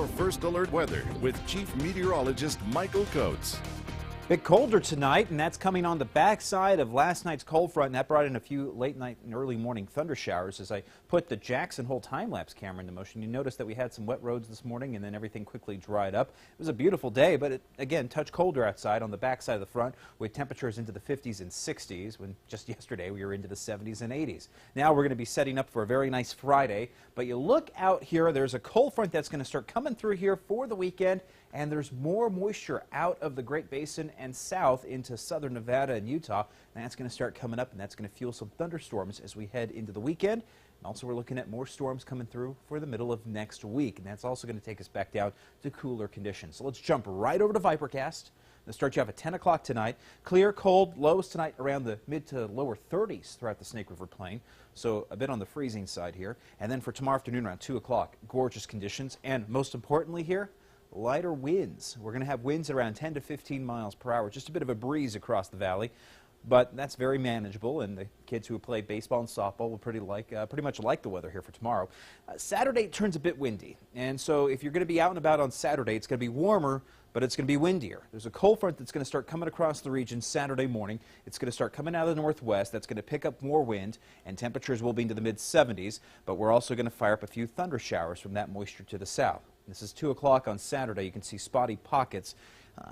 your first alert weather with Chief Meteorologist Michael Coates. Bit colder tonight, and that's coming on the backside of last night's cold front, and that brought in a few late night and early morning thunder showers. As I put the Jackson Hole time-lapse camera into motion, you notice that we had some wet roads this morning, and then everything quickly dried up. It was a beautiful day, but it, again, touched colder outside on the backside of the front, with temperatures into the 50s and 60s, when just yesterday we were into the 70s and 80s. Now we're going to be setting up for a very nice Friday, but you look out here, there's a cold front that's going to start coming through here for the weekend, and there's more moisture out of the Great Basin and south into southern Nevada and Utah. And that's going to start coming up, and that's going to fuel some thunderstorms as we head into the weekend. And also, we're looking at more storms coming through for the middle of next week, and that's also going to take us back down to cooler conditions. So let's jump right over to Vipercast. They'll start you off at 10 o'clock tonight. Clear, cold, lows tonight around the mid to lower 30s throughout the Snake River Plain. So a bit on the freezing side here. And then for tomorrow afternoon around 2 o'clock, gorgeous conditions. And most importantly here, lighter winds. We're going to have winds at around 10 to 15 miles per hour, just a bit of a breeze across the valley, but that's very manageable, and the kids who play baseball and softball will pretty much like the weather here for tomorrow. Saturday turns a bit windy, and so if you're going to be out and about on Saturday, it's going to be warmer, but it's going to be windier. There's a cold front that's going to start coming across the region Saturday morning. It's going to start coming out of the northwest. That's going to pick up more wind, and temperatures will be into the mid-70s, but we're also going to fire up a few thunder showers from that moisture to the south. This is 2 o'clock on Saturday. You can see spotty pockets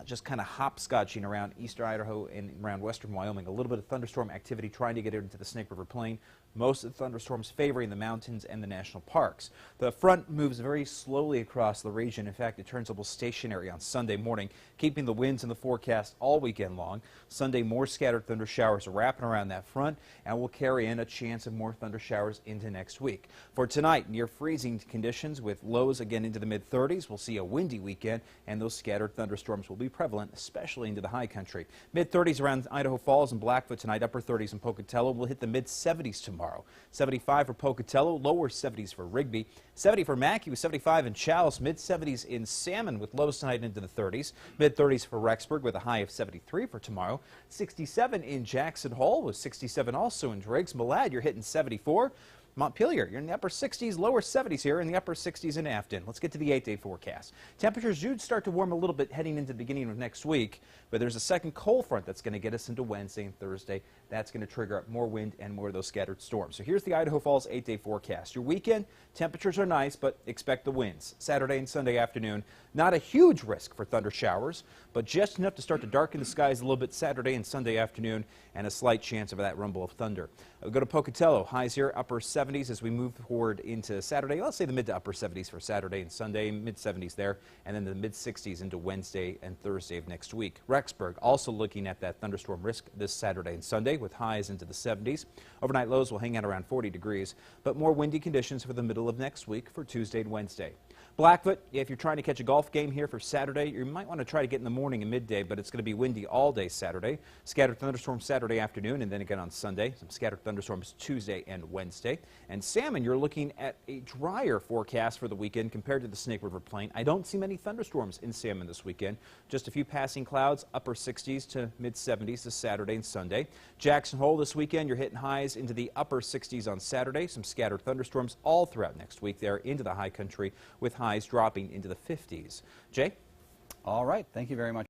just kind of hopscotching around eastern Idaho and around western Wyoming. A little bit of thunderstorm activity trying to get into the Snake River Plain. Most of the thunderstorms favoring the mountains and the national parks. The front moves very slowly across the region. In fact, it turns almost stationary on Sunday morning, keeping the winds in the forecast all weekend long. Sunday, more scattered thunder showers are wrapping around that front, and will carry in a chance of more thunder showers into next week. For tonight, near freezing conditions with lows again into the mid-30s. We'll see a windy weekend, and those scattered thunderstorms will be prevalent, especially into the high country. Mid-30s around Idaho Falls and Blackfoot tonight, upper 30s in Pocatello. We'll hit the mid-70s tomorrow. 75 for Pocatello, lower 70s for Rigby. 70 for Mackay with 75 in Challis, mid-70s in Salmon with lows tonight into the 30s. Mid-30s for Rexburg with a high of 73 for tomorrow. 67 in Jackson Hole with 67 also in Driggs. Malad, you're hitting 74. Montpelier, you're in the upper 60s, lower 70s here, in the upper 60s in Afton. Let's get to the 8-day forecast. Temperatures should start to warm a little bit heading into the beginning of next week, but there's a second cold front that's going to get us into Wednesday and Thursday. That's going to trigger up more wind and more of those scattered storms. So here's the Idaho Falls 8-day forecast. Your weekend, temperatures are nice, but expect the winds. Saturday and Sunday afternoon, not a huge risk for thunder showers, but just enough to start to darken the skies a little bit Saturday and Sunday afternoon, and a slight chance of that rumble of thunder. We'll go to Pocatello, highs here, upper 70s as we move forward into Saturday. Let's say the mid to upper 70s for Saturday and Sunday, mid-70s there, and then the mid-60s into Wednesday and Thursday of next week. Rexburg also looking at that thunderstorm risk this Saturday and Sunday with highs into the 70s. Overnight lows will hang out around 40 degrees, but more windy conditions for the middle of next week for Tuesday and Wednesday. Blackfoot, if you're trying to catch a golf game here for Saturday, you might want to try to get in the morning and midday, but it's going to be windy all day Saturday. Scattered thunderstorms Saturday afternoon, and then again on Sunday. Some scattered thunderstorms Tuesday and Wednesday. And Salmon, you're looking at a drier forecast for the weekend compared to the Snake River Plain. I don't see many thunderstorms in Salmon this weekend. Just a few passing clouds, upper 60s to mid-70s this Saturday and Sunday. Jackson Hole this weekend, you're hitting highs into the upper 60s on Saturday. Some scattered thunderstorms all throughout next week there into the high country with highs dropping into the 50s. Jay? All right. Thank you very much.